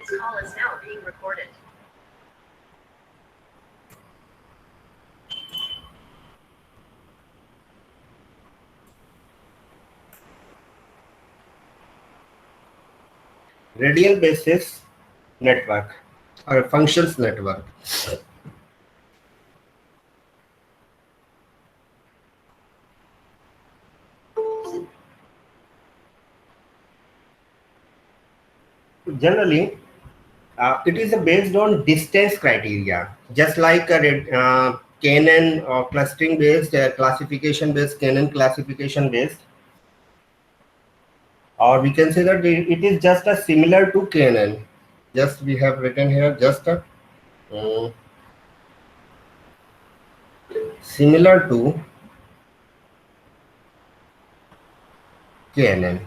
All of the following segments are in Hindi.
This call is now being recorded. Radial basis network or functions network. Generally, it is based on distance criteria, just like a KNN or clustering based, classification based, KNN classification based, or we can say that it is just a similar to KNN. Just we have written here just a similar to KNN.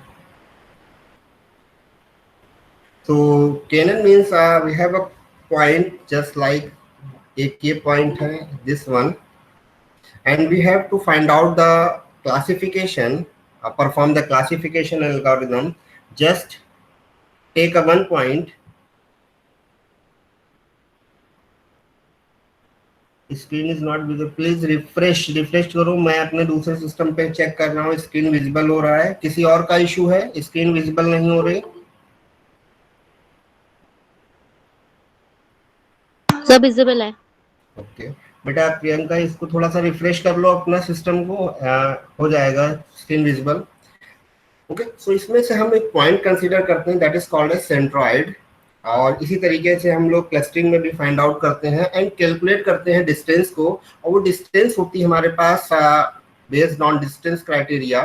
So KNN means we have a point just like a K point hai, this one, and we have to find out the classification, perform the classification algorithm. Just take a one point. Screen is not visible, please refresh करो। मैं अपने दूसरे सिस्टम पे चेक कर रहा हूँ, स्क्रीन विजिबल हो रहा है। किसी और का इशू है, स्क्रीन विजिबल नहीं हो रही? सब विजिबल है। ओके बेटा प्रियंका, इसको थोड़ा सा रिफ्रेश कर लो अपना सिस्टम को, हो जाएगा स्क्रीन विजिबल। ओके, सो इसमें से हम एक पॉइंट कंसीडर करते हैं, that is called as centroid, और इसी तरीके से हम लोग क्लस्टरिंग में भी फाइंड आउट करते हैं एंड कैलकुलेट करते हैं डिस्टेंस को। और वो डिस्टेंस होती है हमारे पास बेस्ड ऑन डिस्टेंस क्राइटेरिया।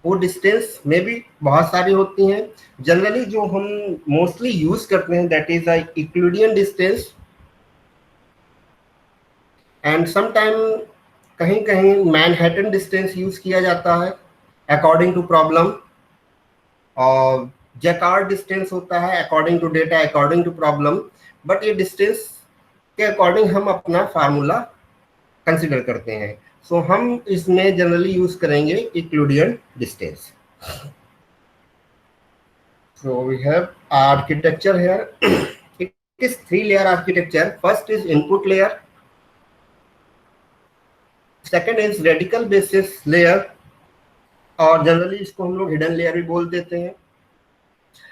वो डिस्टेंस में भी बहुत सारी होती हैं। जनरली जो हम मोस्टली यूज करते हैं that is Euclidean distance, and sometime कहीं कहीं मैनहट्टन डिस्टेंस यूज किया जाता है अकॉर्डिंग टू प्रॉब्लम, और जैकार्ड डिस्टेंस होता है according to data, according to problem. But ये डिस्टेंस के अकॉर्डिंग हम अपना फार्मूला कंसिडर करते हैं। सो हम इसमें जनरली यूज करेंगे Euclidean distance. So we have architecture here, it is 3 layer architecture. First is input layer, second is radical basis layer, और जनरली इसको हम लोग हिडन लेयर भी बोल देते हैं,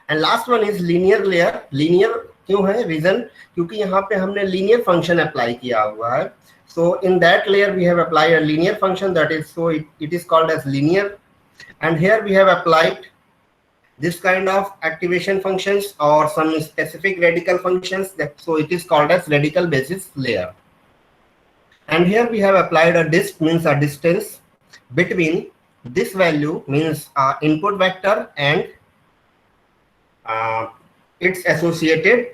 and last one is linear layer. Linear क्यों है? रीजन क्योंकि यहाँ पे हमने लीनियर फंक्शन अप्लाई किया हुआ है। So in that layer we have applied a linear function, that is so it is called as linear, and here we have applied this kind of activation functions or some specific radical functions, so it is called as radical basis layer. And here we have applied a dist, means a distance between this value, means input vector, and its associated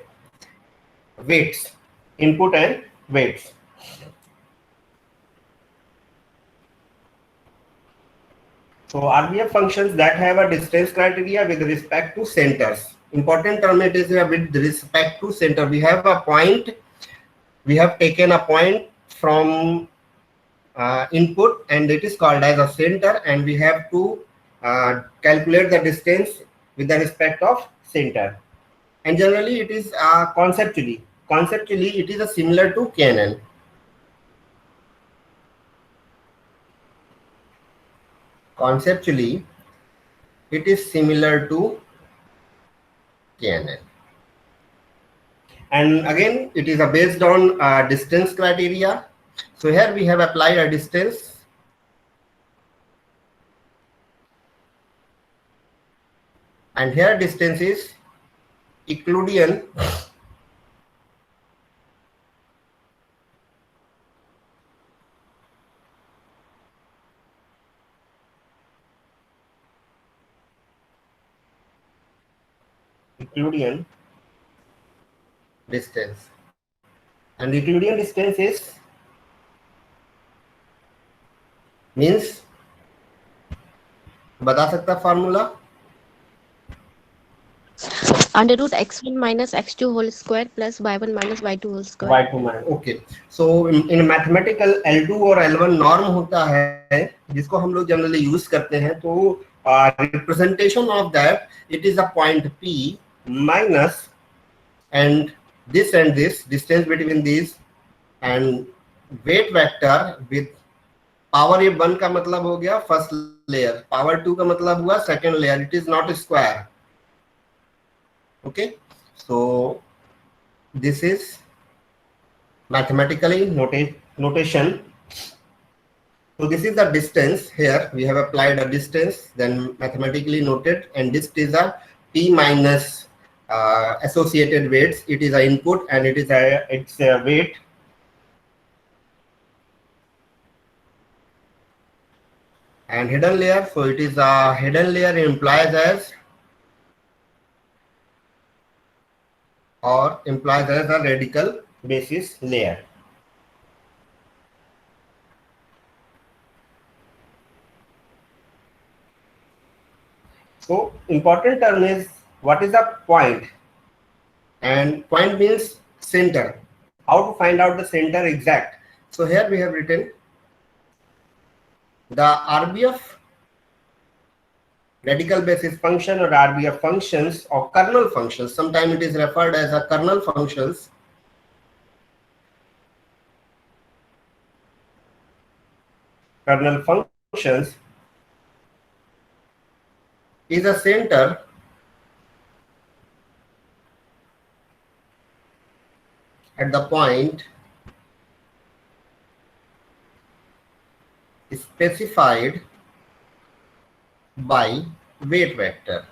weights, input and weights. So RBF functions that have a distance criteria with respect to centers. Important term it is with respect to center. We have a point, we have taken a point from input and it is called as a center, and we have to calculate the distance with the respect of center. And generally it is conceptually it is a similar to KNN. Conceptually, it is similar to KNN. And again, it is based on distance criteria. So here we have applied a distance. And here distance is Euclidean distance, and Euclidean distance is means बता सकता formula? √ x1 minus x2 whole square plus y1 minus y2 whole square. y2 minus, okay. So in mathematical L2 और L1 नॉर्म होता है जिसको हम लोग जनरली यूज करते हैं। तो representation of that, it is a point P minus and this distance between these and weight vector with power ये 1 का मतलब हो गया फर्स्ट लेयर, पावर 2 का मतलब हुआ second layer. It is not square. Okay, so this is mathematically notation. So this is the distance. Here we have applied a distance, then mathematically noted, and this is a P minus associated weights. It is a input and it is its weight. And hidden layer, so it is a hidden layer implies as a radical basis layer. So important term is what is the point, and point means center. How to find out the center exact? So here we have written the RBF radical basis function or RBF functions or kernel functions. Sometimes it is referred as a kernel functions. Kernel functions is a center at the point specified by weight vector.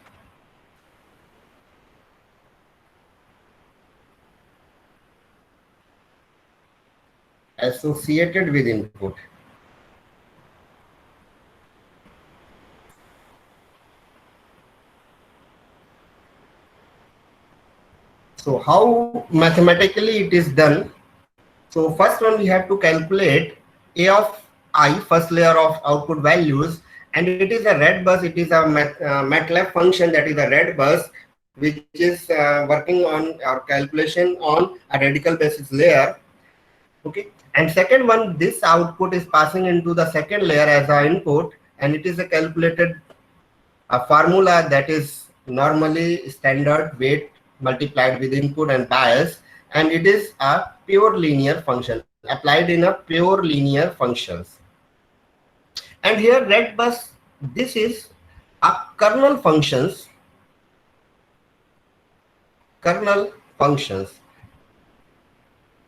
Associated with input. So how mathematically it is done? So first one we have to calculate A of I, first layer of output values, and it is a red bus. It is a MATLAB function that is a red bus, which is working on our calculation on a radical basis layer. Okay, and second one, this output is passing into the second layer as our input, and it is a calculated formula that is normally standard weight multiplied with input and bias, and it is a pure linear function applied in a pure linear functions. And here red bus, this is a kernel functions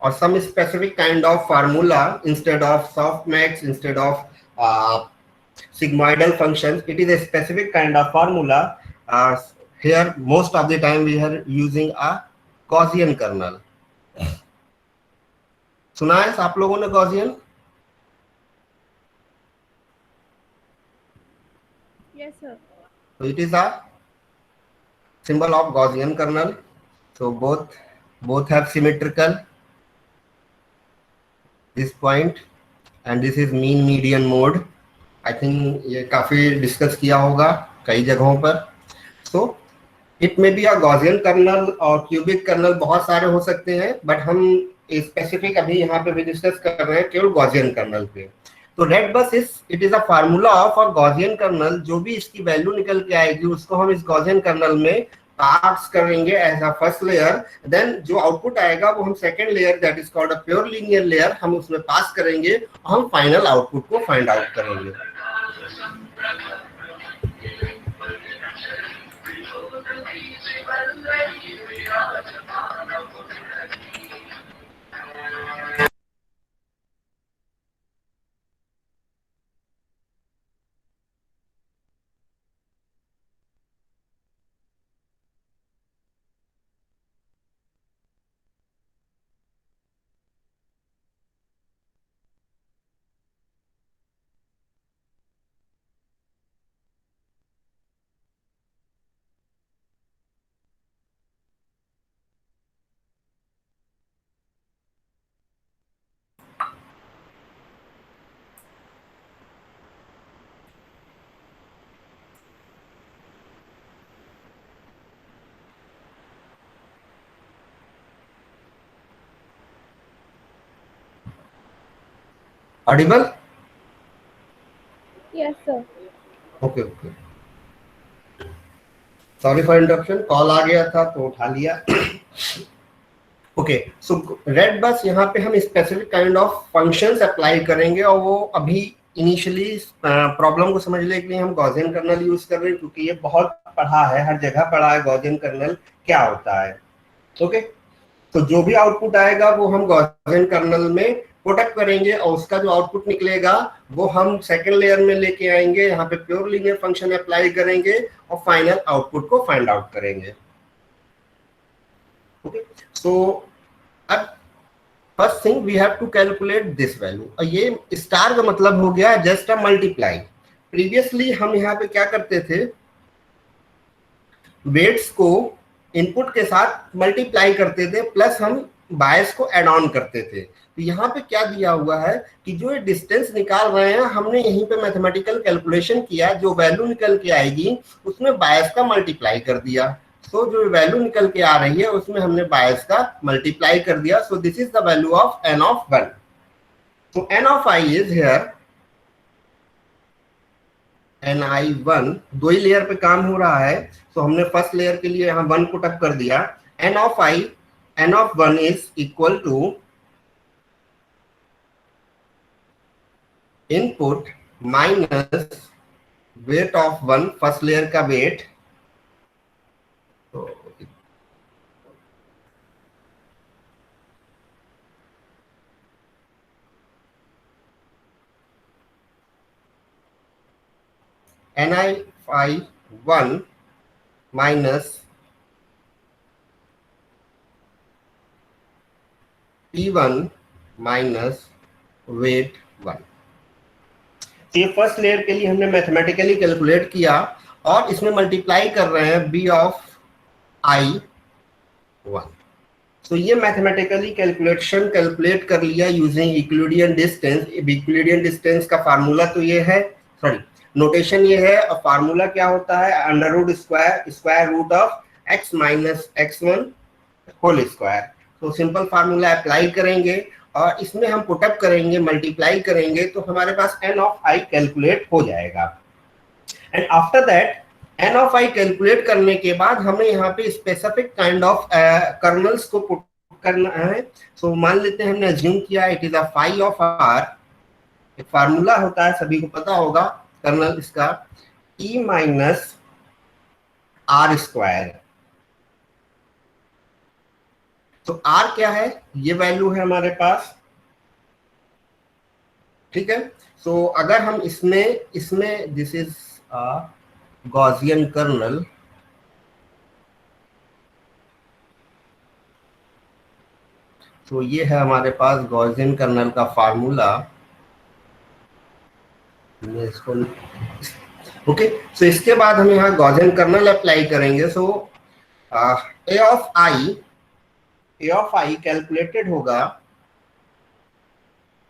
or some specific kind of formula instead of softmax, instead of sigmoidal functions. It is a specific kind of formula. Here most of the time we are using a Gaussian kernel. सुना है आप लोगों ने Gaussian? Yes, sir. So it is a symbol of Gaussian kernel. So both have symmetrical. This point and this is mean median mode. I think ये काफी डिस्कस किया होगा कई जगहों पर. So it may be a Gaussian kernel और cubic kernel, बहुत सारे हो सकते हैं, बट हम स्पेसिफिक अभी यहाँ पे भी डिस्कस कर रहे हैं केवल Gaussian kernel पे. तो red bus it is a formula of a Gaussian kernel. जो भी इसकी वैल्यू निकल के आएगी उसको हम इस Gaussian kernel में पास करेंगे as a first layer. Then जो आउटपुट आएगा वो हम second layer that is called a pure linear layer, हम उसमें पास करेंगे और हम फाइनल आउटपुट को फाइंड आउट करेंगे. Audible? Yes, sir. Okay. Sorry for interruption, call आ गया था तो उठा लिया। ओके, सो रेड बस यहाँ पे हम specific kind of functions apply करेंगे, और वो अभी इनिशियली प्रॉब्लम को समझने के लिए हम गॉसियन कर्नल यूज कर रहे हैं, क्योंकि ये बहुत पढ़ा है, हर जगह पढ़ा है गॉसियन कर्नल क्या होता है। ओके, तो जो भी आउटपुट आएगा वो हम गॉसियन कर्नल में पुटअप करेंगे, और उसका जो आउटपुट निकलेगा वो हम सेकंड लेयर में लेके आएंगे, यहाँ पे प्योर लीनियर फंक्शन अप्लाई करेंगे और फाइनल आउटपुट को फाइंड आउट करेंगे। ओके, सो अब first thing we have to calculate this value, और ये स्टार का मतलब हो गया जस्ट अ मल्टीप्लाई। प्रीवियसली हम यहाँ पे क्या करते थे, वेट्स को इनपुट के साथ मल्टीप्लाई करते थे, प्लस हम बायस को एड ऑन करते थे। तो यहाँ पे क्या दिया हुआ है कि जो ये डिस्टेंस निकाल रहे हैं, हमने यहीं पे मैथमेटिकल कैलकुलेशन किया, जो वैल्यू निकल के आएगी उसमें बायस का मल्टीप्लाई कर दिया। सो जो वैल्यू निकल के आ रही है उसमें हमने बायस का मल्टीप्लाई कर दिया। So this is the value of n of 1। So n of i is here ni1, दो ही लेयर पे काम हो रहा है, तो हमने फर्स्ट लेयर के लिए यहाँ 1 पुट अप कर दिया। n of 1 is equal to input minus weight of 1, first layer का वेट, तो ni1 minus p1 minus weight 1। ये फर्स्ट लेयर के लिए हमने मैथमेटिकली कैलकुलेट किया, और इसमें मल्टीप्लाई कर रहे हैं b ऑफ i1। तो ये मैथमेटिकली कैलकुलेट कर लिया using Euclidean distance. Euclidean distance का फार्मूला तो ये है, सॉरी नोटेशन ये है, और फार्मूला क्या होता है, under root square root of x minus x1 whole square. तो सिंपल फार्मूला अप्लाई करेंगे और इसमें हम पुटअप करेंगे, मल्टीप्लाई करेंगे, तो हमारे पास n ऑफ i कैलकुलेट हो जाएगा। And after that n of i calculate करने के बाद हमें यहाँ पे स्पेसिफिक काइंड ऑफ कर्नल्स को पुट करना है। सो मान लेते हैं हमने अज्यूम किया it is a phi of r, एक फार्मूला होता है सभी को पता होगा कर्नल इसका, e माइनस आर स्क्वायर। तो r क्या है, ये वैल्यू है हमारे पास, ठीक है। सो अगर हम इसमें दिस इज गॉसियन कर्नल, तो ये है हमारे पास गॉसियन कर्नल का फार्मूला। इसको ओके, सो इसके बाद हम यहाँ गॉसियन कर्नल अप्लाई करेंगे। So a of i calculated होगा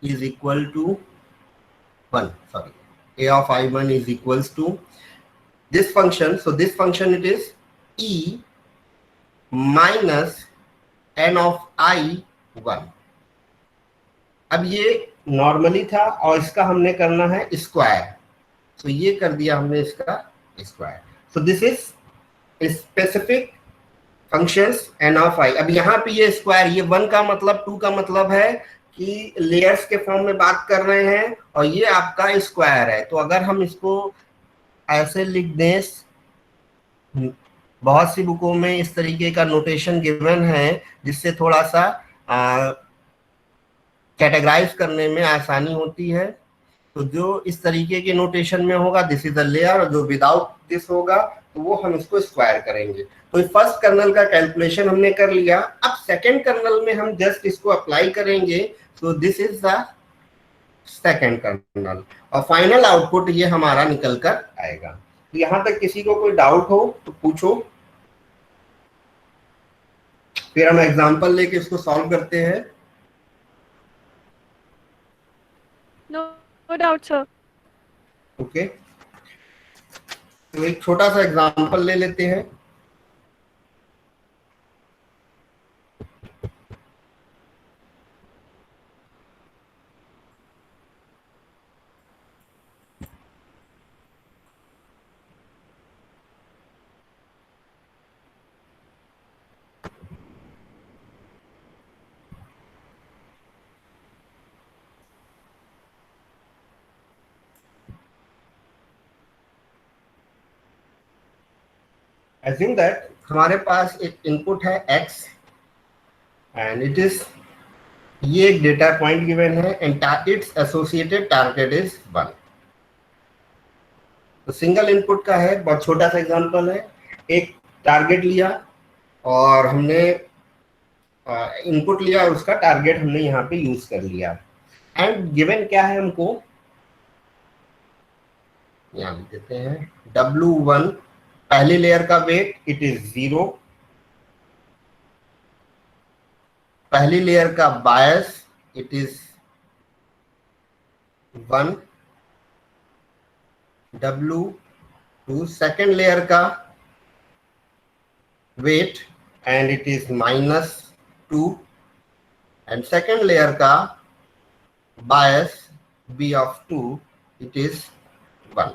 is equal to 1, sorry a of i1 is equals to this function, so this function it is e minus n of i1। अब ये नॉर्मली था और इसका हमने करना है स्क्वायर, तो ये कर दिया हमने इसका square. So this is specific functions n of i। अब यहाँ पे ये स्क्वायर, ये 1 का मतलब 2 का मतलब है कि लेयर्स के फॉर्म में बात कर रहे हैं, और ये आपका स्क्वायर है। तो अगर हम इसको ऐसे लिख दें, बहुत सी बुकों में इस तरीके का नोटेशन गिवन है जिससे थोड़ा सा कैटेगराइज करने में आसानी होती है। तो जो इस तरीके के नोटेशन में होगा दिस इज अ लेयर, और जो विदाउट दिस होगा तो वो हम इसको स्क्वायर करेंगे। तो फर्स्ट कर्नल का कैलकुलेशन हमने कर लिया। अब सेकंड कर्नल में हम जस्ट इसको अप्लाई करेंगे। तो this is the second kernel, और फाइनल आउटपुट ये हमारा निकल कर आएगा। तो यहां तक किसी को कोई डाउट हो तो पूछो, फिर हम एग्जांपल लेके इसको सॉल्व करते हैं। No doubt, sir. ओके, तो एक छोटा सा एग्जांपल ले लेते हैं। एज्यूम दैट हमारे पास एक इनपुट है x एंड इट इज, ये एक डेटा पॉइंट गिवन है and it's associated target is 1। तो सिंगल इनपुट का है, बहुत छोटा सा एग्जांपल है। एक टारगेट लिया और हमने इनपुट लिया और उसका टारगेट हमने यहाँ पे यूज कर लिया एंड गिवन क्या है हमको, यहाँ लिख देते हैं W1 पहली लेयर का वेट इट इज 0, पहली लेयर का bias it is 1, W2 second layer का वेट एंड इट इज -2 एंड सेकेंड लेयर का bias B of 2 it is 1।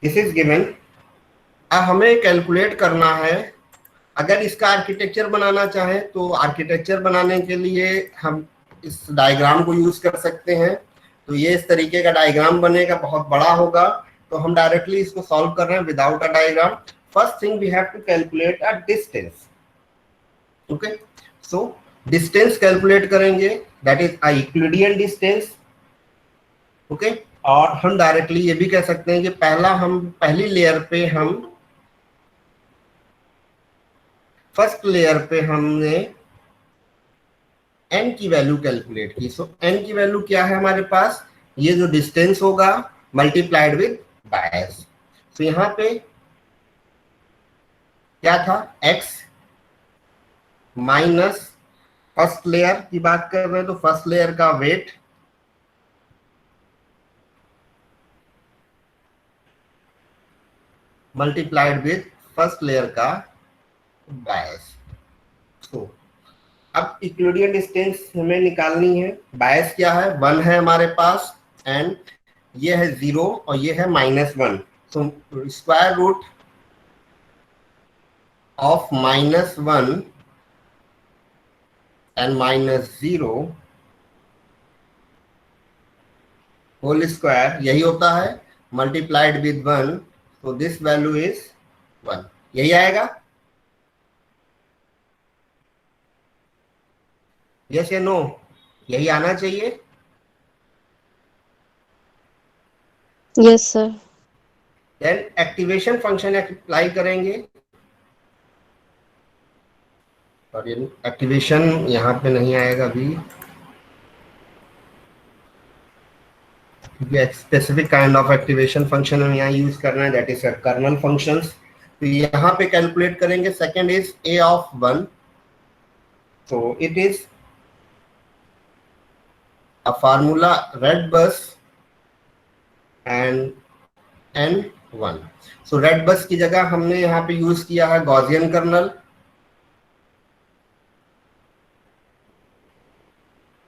This is given. अब हमें कैलकुलेट करना है, अगर इसका आर्किटेक्चर बनाना चाहें तो आर्किटेक्चर बनाने के लिए हम इस डायग्राम को यूज कर सकते हैं। तो ये इस तरीके का डायग्राम बनेगा, बहुत बड़ा होगा, तो हम डायरेक्टली इसको सॉल्व कर रहे हैं without a diagram. First thing we have to calculate a distance. Okay, so distance calculate करेंगे, that is a Euclidean distance. Okay, और हम डायरेक्टली ये भी कह सकते हैं कि पहली लेयर पे हम फर्स्ट लेयर पे हमने n की वैल्यू कैलकुलेट की। सो n की वैल्यू क्या है हमारे पास, ये जो डिस्टेंस होगा मल्टीप्लाइड विद बायस। तो यहाँ पे क्या था, x माइनस फर्स्ट लेयर की बात कर रहे हैं तो फर्स्ट लेयर का weight multiplied with first layer का बायस। तो अब इक्विलिब्रियम डिस्टेंस हमें निकालनी है। बायस क्या है, 1 है हमारे पास एंड ये है 0 और ये है -1। तो square root of -1 and -0 whole square यही होता है, मल्टीप्लाइड विद 1, तो दिस वैल्यू इज 1। यही आएगा, यस या नो, यही आना चाहिए। Yes, sir. Then activation function apply करेंगे और ये एक्टिवेशन यहाँ पे नहीं आएगा अभी, क्योंकि specific kind of activation function हम यहाँ यूज कर रहे हैं, दैट इज कर्नल फंक्शंस। तो यहाँ पे कैलकुलेट करेंगे। Second is a of 1, so it is a formula red bus and n1। so red bus की जगह हमने यहाँ पे यूज किया है Gaussian kernel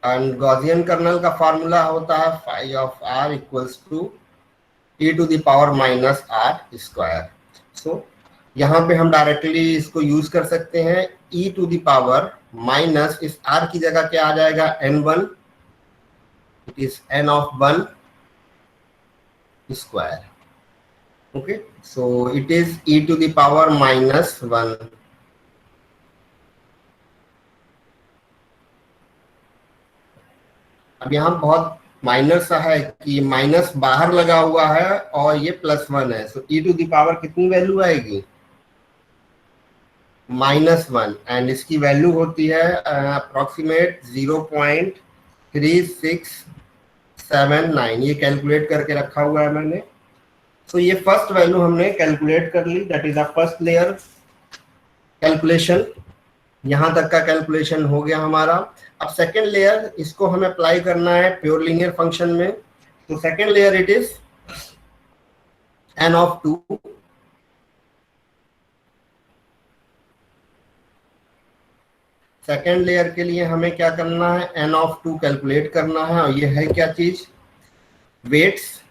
and Gaussian kernel का फॉर्मूला होता है phi of r equals to e to the power -r square. So यहाँ पे हम डायरेक्टली इसको यूज कर सकते हैं, e to the power minus इस r की जगह क्या आ जाएगा, n1, it is n of 1 square। okay, so it is e to the power -1। अब यहाँ बहुत माइनर सा है कि माइनस बाहर लगा हुआ है और ये +1 है, सो e टू द पावर कितनी वैल्यू आएगी, -1 एंड इसकी वैल्यू होती है अप्रोक्सीमेट 0.3679। ये कैलकुलेट करके रखा हुआ है मैंने। सो ये फर्स्ट वैल्यू हमने कैलकुलेट कर ली, that is the first layer calculation. यहां तक का कैलकुलेशन हो गया हमारा। अब सेकेंड लेयर, इसको हमें अप्लाई करना है प्योर लीनियर फंक्शन में। तो second layer it is n of 2, second layer के लिए हमें क्या करना है, n of 2 कैलकुलेट करना है और ये है क्या चीज, वेट्स,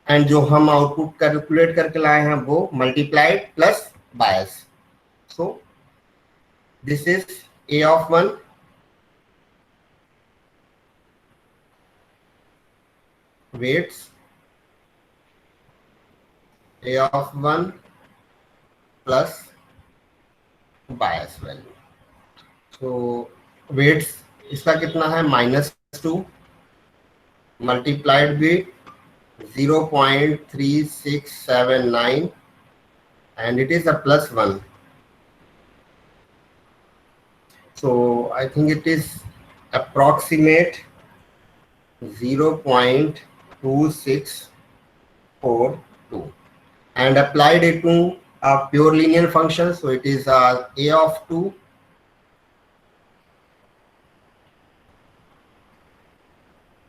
एंड जो हम आउटपुट कैलकुलेट करके लाए हैं वो multiplied plus bias. So this is a of 1 weights, a of 1 plus bias value. तो वेट्स इसका कितना है, -2 multiplied with 0.3679 and it is a +1. So I think it is approximate 0.2642 and applied it to a pure linear function. So it is a of 2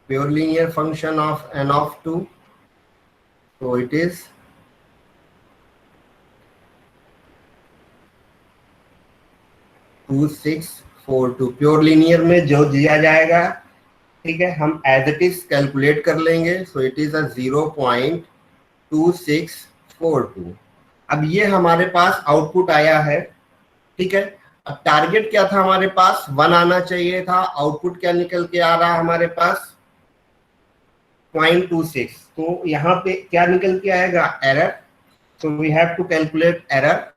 pure linear function of n of 2. So it is 2642 pure linear में जो दिया जाएगा, ठीक है, हम एज इट इज कैलकुलेट कर लेंगे। सो इट इज अ 0.2642। अब ये हमारे पास आउटपुट आया है, ठीक है। अब टारगेट क्या था हमारे पास, 1 आना चाहिए था, आउटपुट क्या निकल के आ रहा है हमारे पास 0.26। तो यहाँ पे क्या निकल के आएगा, error. So we have to calculate error.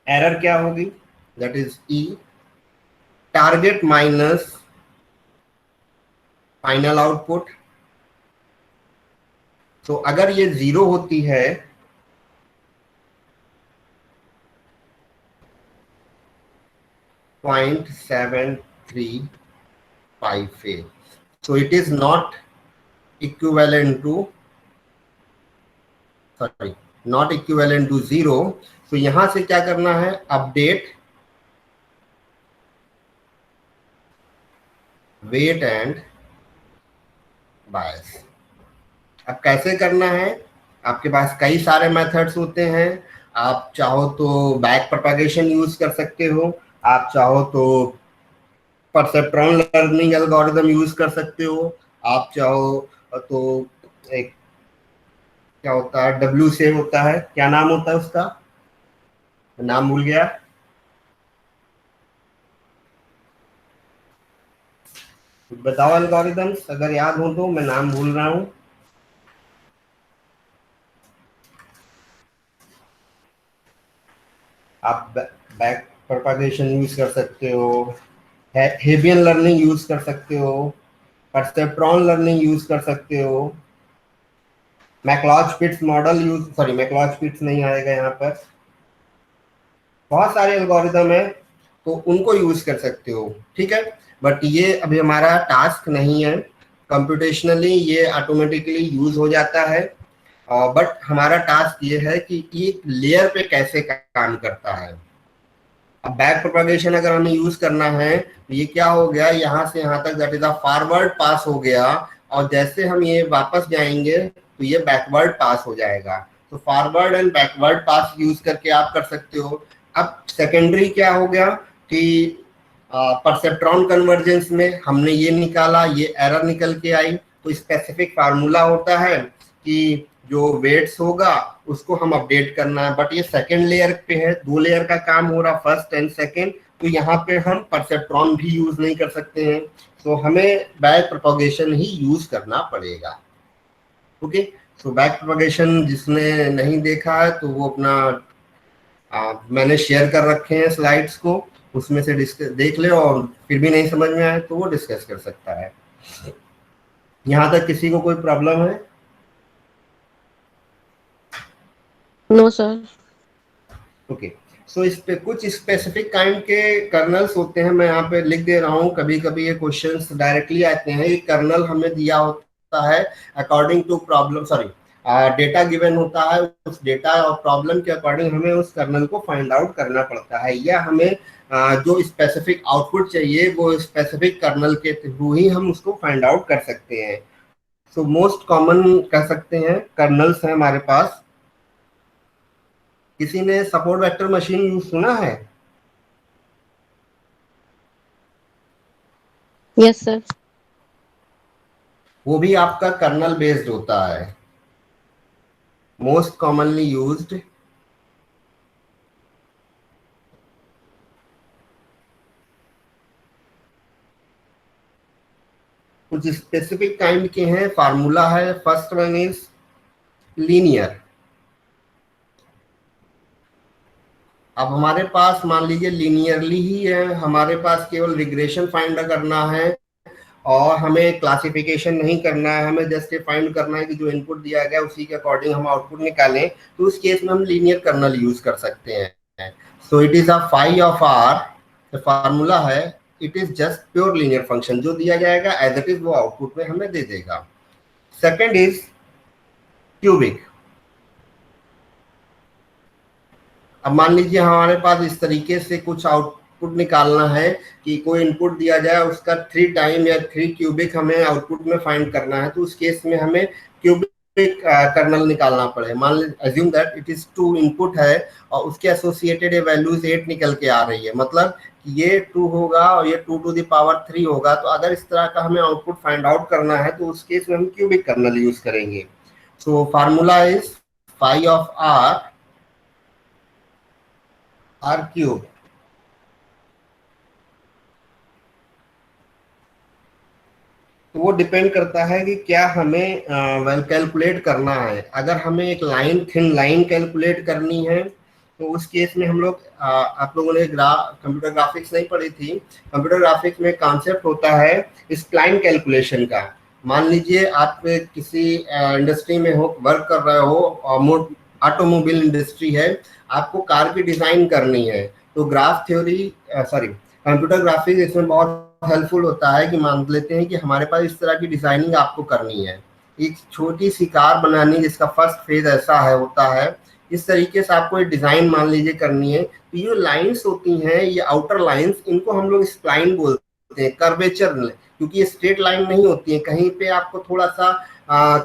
Error क्या होगी, that is e target minus final output. तो अगर ये 0 होती है .7358, so it is not equivalent to not equivalent to 0। तो यहां से क्या करना है, अपडेट वेट एंड बायस। अब कैसे करना है, आपके पास कई सारे मेथड्स होते हैं। आप चाहो तो बैक प्रोपगेशन यूज कर सकते हो, आप चाहो तो परसेप्ट्रॉन लर्निंग एल्गोरिथम यूज कर सकते हो, आप चाहो तो एक क्या होता है, डब्ल्यू से होता है, क्या नाम होता है उसका, नाम भूल गया। बताओ एल्गोरिथम्स, अगर याद हो तो, मैं नाम भूल रहा हूं। आप बैक प्रोपगेशन यूज कर सकते हो, हेबियन लर्निंग यूज कर सकते हो, परसेप्ट्रॉन लर्निंग यूज कर सकते हो, मैक्लॉज-पिट्स मॉडल यूज, सॉरी मैक्लॉज-पिट्स नहीं आएगा यहाँ पर, बहुत सारे एल्गोरिथम है, तो उनको यूज कर सकते हो, ठीक है। बट ये अभी हमारा टास्क नहीं है, कंप्यूटेशनली ये ऑटोमेटिकली यूज हो जाता है। बट हमारा टास्क ये है कि एक लेयर पे कैसे काम करता है। अब बैक प्रोपगेशन अगर हमें यूज करना है तो ये क्या हो गया, यहाँ से यहाँ तक दैट इज अ फॉरवर्ड पास हो गया, और जैसे हम ये वापस जाएंगे तो ये बैकवर्ड पास हो जाएगा। तो forward and backward pass use करके आप कर सकते हो। अब सेकेंडरी क्या हो गया कि परसेप्ट्रॉन कन्वर्जेंस में हमने ये निकाला, ये एरर निकल के आई, तो स्पेसिफिक फार्मूला होता है कि जो वेट्स होगा उसको हम अपडेट करना है। बट ये सेकंड लेयर पे है, 2 लेयर का काम हो रहा, फर्स्ट एंड सेकंड, तो यहाँ पे हम परसेप्ट्रॉन भी यूज नहीं कर सकते हैं, तो हमें बैक प्रोपगेशन ही यूज करना पड़ेगा। ओके, सो बैक प्रोपगेशन जिसने नहीं देखा है तो वो अपना मैंने शेयर कर रखे हैं स्लाइड्स को, उसमें से देख ले, और फिर भी नहीं समझ में आए तो वो डिस्कस कर सकता है। यहाँ तक किसी को कोई प्रॉब्लम है? No sir. ओके, सो इस पे कुछ स्पेसिफिक काइंड के कर्नल्स होते हैं, मैं यहाँ पे लिख दे रहा हूँ। कभी कभी ये क्वेश्चंस डायरेक्टली आते हैं, ये कर्नल हमें दिया होता है according to problem, sorry data given होता है, उस डेटा और प्रॉब्लम के अकॉर्डिंग हमें उस कर्नल को फाइंड आउट करना पड़ता है, या हमें जो स्पेसिफिक आउटपुट चाहिए वो स्पेसिफिक कर्नल के थ्रू ही हम उसको फाइंड आउट कर सकते हैं। सो मोस्ट कॉमन कह सकते हैं कर्नल्स हैं हमारे पास। किसी ने सपोर्ट वेक्टर मशीन यूज सुना है? Yes sir. वो भी आपका कर्नल बेस्ड होता है, मोस्ट कॉमनली यूज्ड। कुछ स्पेसिफिक काइंड के हैं, फार्मूला है। फर्स्ट वन इज लीनियर, अब हमारे पास मान लीजिए लीनियरली ही है, हमारे पास केवल रिग्रेशन फाइंड करना है और हमें क्लासिफिकेशन नहीं करना है, हमें जस्ट ये फाइंड करना है कि जो इनपुट दिया गया उसी के अकॉर्डिंग हम आउटपुट निकालें, तो उस केस में हम लीनियर कर्नल यूज कर सकते हैं। So it is a phi of r, formula है, it is just pure linear function, जो दिया जाएगा एज इट इज वो आउटपुट में हमें दे देगा। Second is cubic. अब मान लीजिए हमारे पास इस तरीके से कुछ आउटपुट निकालना है कि कोई इनपुट दिया जाए, उसका 3 टाइम या 3 क्यूबिक हमें आउटपुट में फाइंड करना है, तो उस केस में हमें क्यूबिक कर्नल निकालना पड़े। मान लीजिए assume that it is 2 input है और उसके एसोसिएटेड वैल्यूज 8 निकल के आ रही है, मतलब ये 2 होगा और ये 2 टू द पावर 3 होगा। तो अगर इस तरह का हमें आउटपुट फाइंड आउट करना है तो उस केस में हम क्यूबिक कर्नल यूज करेंगे। So formula is phi of r cube. तो वो डिपेंड करता है कि क्या हमें वेल कैलकुलेट करना है। अगर हमें एक लाइन, थिन लाइन कैलकुलेट करनी है तो उस केस में हम लोग आप लोगों ने कंप्यूटर ग्राफिक्स नहीं पढ़ी थी, कंप्यूटर ग्राफिक्स में कॉन्सेप्ट होता है स्प्लाइन कैलकुलेशन का। मान लीजिए आप किसी इंडस्ट्री में हो, वर्क कर रहे हो, ऑटोमोबाइल इंडस्ट्री है, आपको कार की डिजाइन करनी है, तो graph theory sorry computer graphics इसमें बहुत हेल्पफुल होता है कि मान लेते हैं कि हमारे पास इस तरह की डिजाइनिंग आपको करनी है, एक छोटी सी कार बनानी जिसका फर्स्ट फेज ऐसा है होता है, इस तरीके से आपको एक डिजाइन मान लीजिए करनी है। तो ये लाइंस होती हैं, ये आउटर लाइंस, इनको हम लोग स्प्लाइन बोलते हैं, कर्वेचर, क्योंकि ये स्ट्रेट लाइन नहीं होती है, कहीं पे आपको थोड़ा सा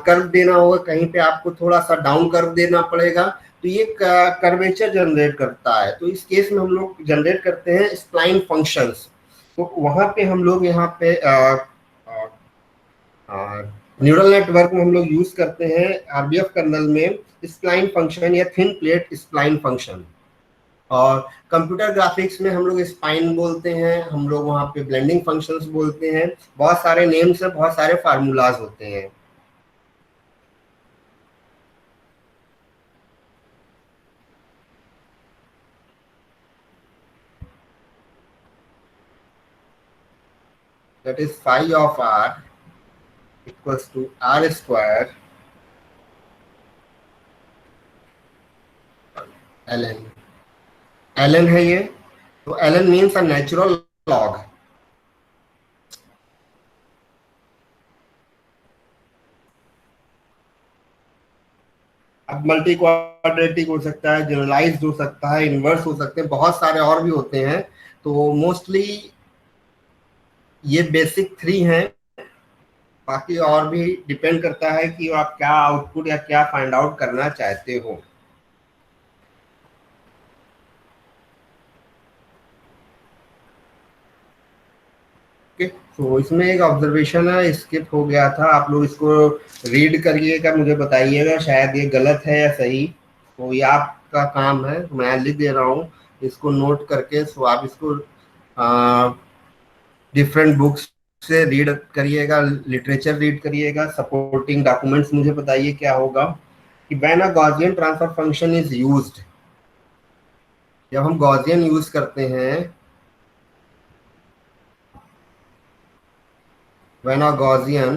कर्व देना होगा, कहीं पे आपको थोड़ा सा डाउन कर्व देना पड़ेगा, तो ये कर्वेचर जनरेट करता है। तो इस केस में हम लोग जनरेट करते हैं स्प्लाइन फंक्शंस। तो वहां पे हम लोग यहाँ पे न्यूरल नेटवर्क में हम लोग यूज करते हैं आरबीएफ कर्नल में स्प्लाइन फंक्शन या थिन प्लेट स्प्लाइन फंक्शन। और कंप्यूटर ग्राफिक्स में हम लोग स्पाइन बोलते हैं, हम लोग वहाँ पे ब्लेंडिंग फंक्शंस बोलते हैं, बहुत सारे नेम्स है, बहुत सारे फार्मूलाज होते हैं। That is phi of r equals to r square ln। ln है ये, तो ln means a natural log. अब मल्टी क्वाड्रेटिक हो सकता है, जनरलाइज्ड हो सकता है, इनवर्स हो सकते हैं, बहुत सारे और भी होते हैं। तो मोस्टली ये बेसिक 3 हैं, बाकी और भी डिपेंड करता है कि आप क्या आउटपुट या क्या फाइंड आउट करना चाहते हो। तो इसमें एक ऑब्जर्वेशन है, स्किप हो गया था, आप लोग इसको रीड करिएगा, मुझे बताइएगा शायद ये गलत है या सही, तो ये आपका काम है, मैं लिख दे रहा हूँ इसको नोट करके। सो आप इसको डिफरेंट बुक्स से रीड करिएगा, लिटरेचर रीड करिएगा, सपोर्टिंग डॉक्यूमेंट्स मुझे बताइए क्या होगा कि when a Gaussian transfer function is used, जब हम गॉसियन यूज करते हैं, when a Gaussian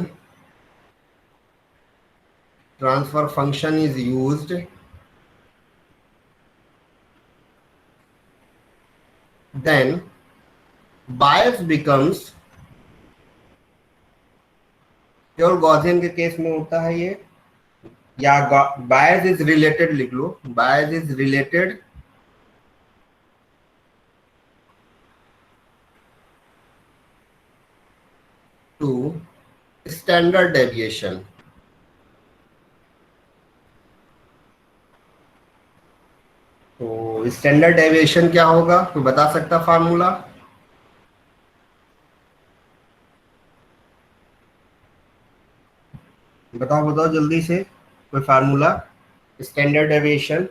transfer function is used, then bias becomes, केवल गॉसियन के केस में होता है ये, या bias is related लिख लो, bias is related to standard deviation। तो स्टैंडर्ड डेविएशन क्या होगा, तो बता सकता फार्मूला? बताओ बताओ जल्दी से कोई फार्मूला स्टैंडर्ड डेविएशन।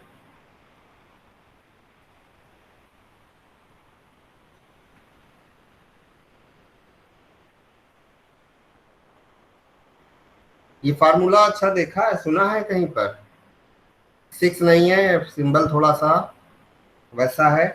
ये फार्मूला अच्छा देखा है, सुना है कहीं पर? 6 नहीं है, सिंबल थोड़ा सा वैसा है।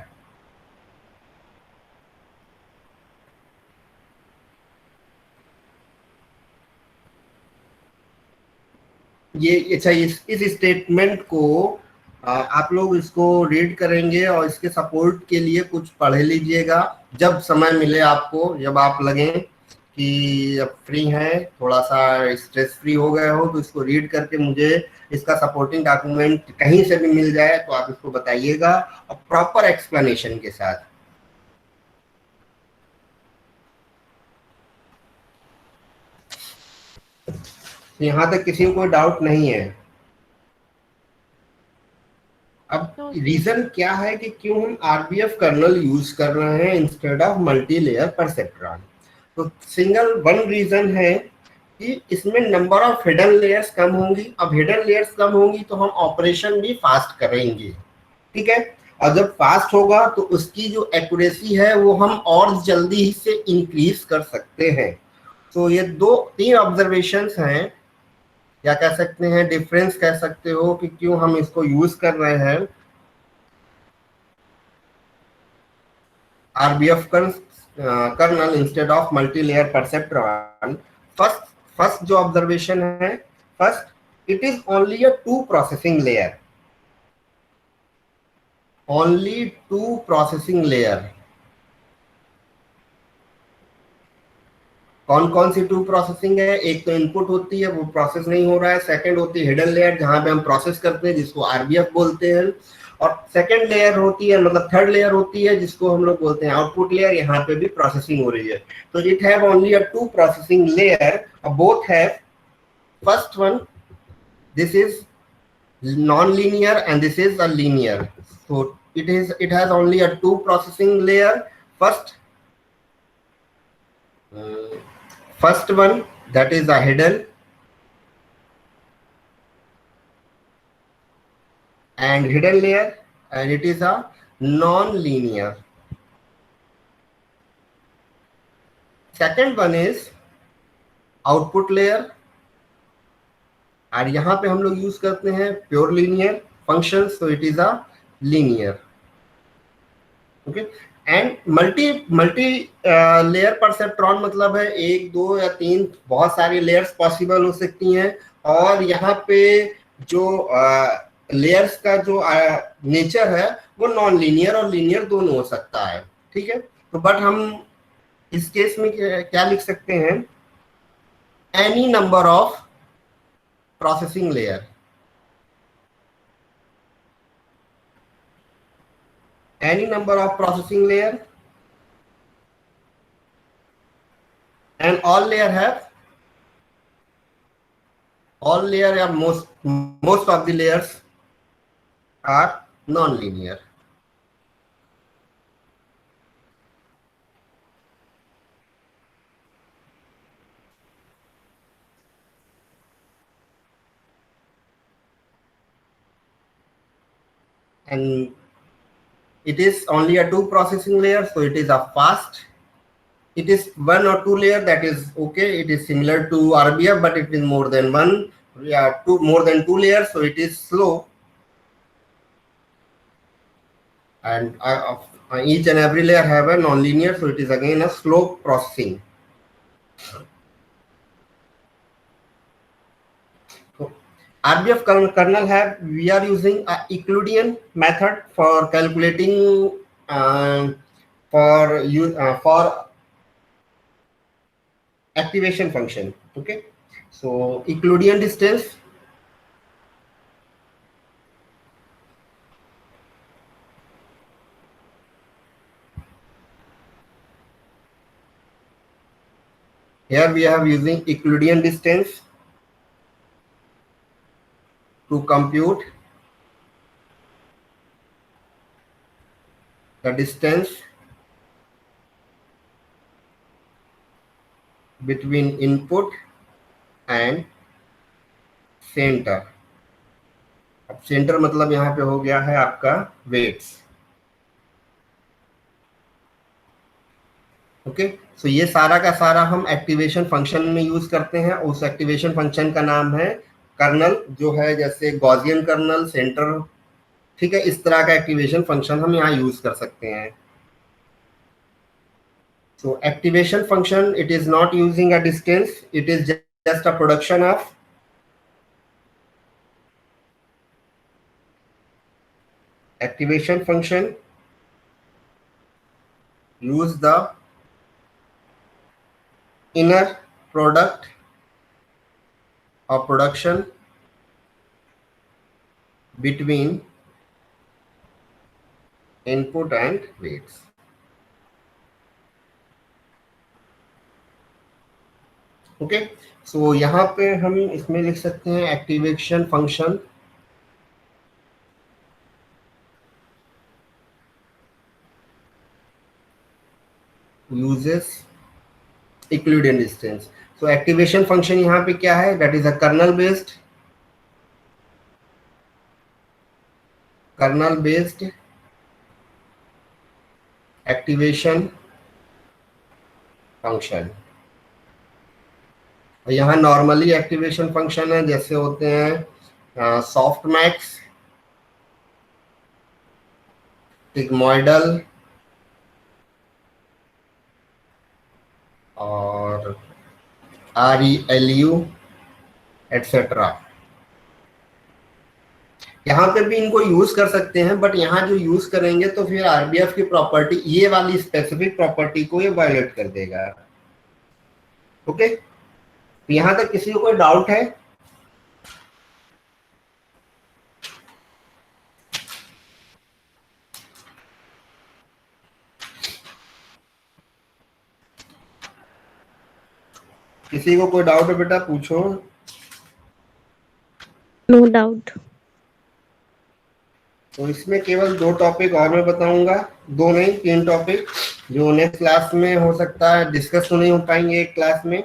ये अच्छा, इस स्टेटमेंट को आप लोग इसको रीड करेंगे और इसके सपोर्ट के लिए कुछ पढ़ लीजिएगा जब समय मिले आपको, जब आप लगें कि अब फ्री हैं, थोड़ा सा स्ट्रेस फ्री हो गए हो, तो इसको रीड करके मुझे इसका सपोर्टिंग डॉक्यूमेंट कहीं से भी मिल जाए तो आप इसको बताइएगा, और प्रॉपर एक्सप्लेनेशन के साथ। यहाँ तक किसी को कोई डाउट नहीं है। अब रीजन क्या है कि क्यों हम आरबीएफ कर्नल यूज कर रहे हैं instead of multi layer perceptron. तो सिंगल वन रीजन है कि इसमें नंबर ऑफ हिडन लेयर्स कम होंगी। अब हिडन लेयर्स कम होंगी तो हम ऑपरेशन भी फास्ट करेंगे, ठीक है। और जब फास्ट होगा तो उसकी जो एक्यूरेसी है वो हम और जल्दी से इंक्रीज कर सकते हैं। तो ये दो तीन ऑब्जर्वेशंस हैं, या कह सकते हैं डिफरेंस कह सकते हो, कि क्यों हम इसको यूज कर रहे हैं RBF kernel instead of multi layer perceptron. First जो ऑब्जर्वेशन है, first, it is only a two processing layer, only two processing layer. कौन कौन सी टू प्रोसेसिंग है? एक तो इनपुट होती है, वो प्रोसेस नहीं हो रहा है। सेकंड होती है हिडन लेयर, जहां पे हम प्रोसेस करते हैं, जिसको आरबीएफ बोलते हैं। और सेकंड लेयर होती है, मतलब थर्ड लेयर होती है, जिसको हम लोग बोलते हैं आउटपुट लेयर। यहाँ पे भी प्रोसेसिंग हो रही है। तो it have only a two processing layer, both have, first one, this is non-linear and this is a linear. So it has only a two processing layer. First one, that is a hidden, and hidden layer, and it is a non-linear. Second one is output layer, और यहाँ पे हम लोग यूज करते हैं pure linear function, so it is a linear, okay. And multi layer perceptron मतलब है एक, दो या तीन, बहुत सारी लेयर्स पॉसिबल हो सकती हैं। और यहाँ पे जो लेयर्स का जो नेचर है वो नॉन लीनियर और लीनियर दोनों हो सकता है, ठीक है। तो बट हम इस केस में क्या लिख सकते हैं? Any number of processing layer, any number of processing layer, and all layer or most of the layers are non-linear. And it is only a two processing layer, so it is a fast. It is one or two layer, that is okay. It is similar to RBF, but it is more than one, more than two layers, so it is slow. And each and every layer have a non-linear, so it is again a slow processing. RBF kernel we are using a Euclidean method for calculating for activation function, okay. So Euclidean distance, here we are using Euclidean distance to compute the distance between input and center. अब सेंटर मतलब यहाँ पे हो गया है आपका वेट्स, ओके। सो ये सारा का सारा हम एक्टिवेशन फंक्शन में यूज करते हैं। उस एक्टिवेशन फंक्शन का नाम है कर्नल, जो है जैसे गॉसियन कर्नल, सेंटर ठीक है, इस तरह का एक्टिवेशन फंक्शन हम यहाँ यूज कर सकते हैं. So activation function, it is not using a distance, it is just a production of activation function use the inner product of production between input and weights. Okay, so यहाँ पे हम इसमें लिख सकते हैं activation function uses Euclidean distance. So activation function यहाँ पे क्या है, that is a kernel based activation function. और यहाँ नॉर्मली एक्टिवेशन फंक्शन है, जैसे होते हैं सॉफ्ट मैक्स, सिग्मोइडल और ReLU एटसेट्रा. यहाँ पे भी इनको यूज कर सकते हैं, बट यहाँ जो यूज करेंगे तो फिर RBF की प्रॉपर्टी, ये वाली स्पेसिफिक प्रॉपर्टी को ये वायलेट कर देगा. ओके, तो यहां तक किसी को कोई डाउट है? किसी को कोई डाउट है बेटा, पूछो. No doubt. तो इसमें केवल 2 टॉपिक और मैं बताऊंगा, 2 नहीं 3 टॉपिक जो नेक्स्ट क्लास में हो सकता है डिस्कस तो नहीं हो पाएंगे एक क्लास में.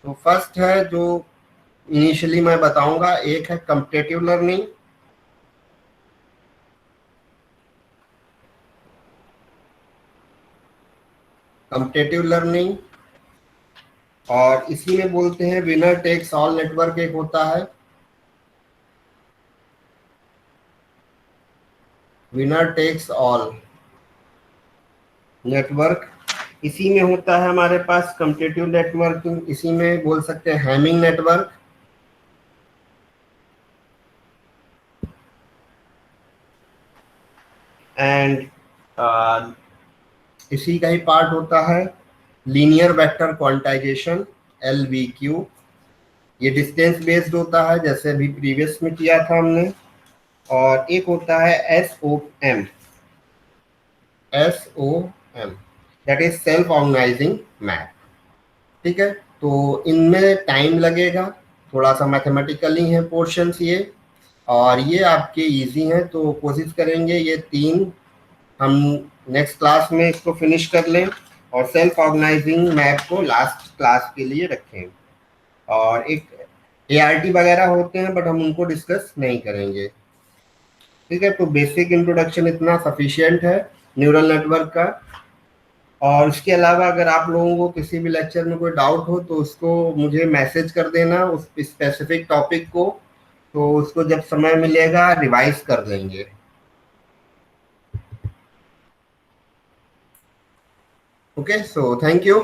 तो फर्स्ट है जो इनिशियली मैं बताऊंगा, एक है कम्पिटिटिव लर्निंग. कम्पिटिटिव लर्निंग और इसी में बोलते हैं विनर टेक्स ऑल नेटवर्क एक होता है. विनर टेक्स ऑल नेटवर्क इसी में होता है हमारे पास. कम्पिटिटिव नेटवर्क इसी में बोल सकते हैं हैमिंग नेटवर्क. एंड इसी का ही पार्ट होता है लीनियर वेक्टर क्वांटाइजेशन LVQ. ये डिस्टेंस बेस्ड होता है, जैसे अभी प्रीवियस में किया था हमने. और एक होता है SOM that is self organising map. ठीक है, तो इनमें टाइम लगेगा, थोड़ा सा मैथमेटिकली है पोर्शंस ये, और ये आपके इजी हैं. तो कोशिश करेंगे ये 3 हम नेक्स्ट क्लास में इसको फिनिश कर लें और सेल्फ ऑर्गेनाइजिंग मैप को लास्ट क्लास के लिए रखें. और एक ART वगैरह होते हैं, बट हम उनको डिस्कस नहीं करेंगे. ठीक है, तो बेसिक इंट्रोडक्शन इतना सफिशिएंट है न्यूरल नेटवर्क का. और इसके अलावा अगर आप लोगों को किसी भी लेक्चर में कोई डाउट हो तो उसको मुझे मैसेज कर देना, उस स्पेसिफिक टॉपिक को, तो उसको जब समय मिलेगा रिवाइज कर देंगे. Okay, so thank you.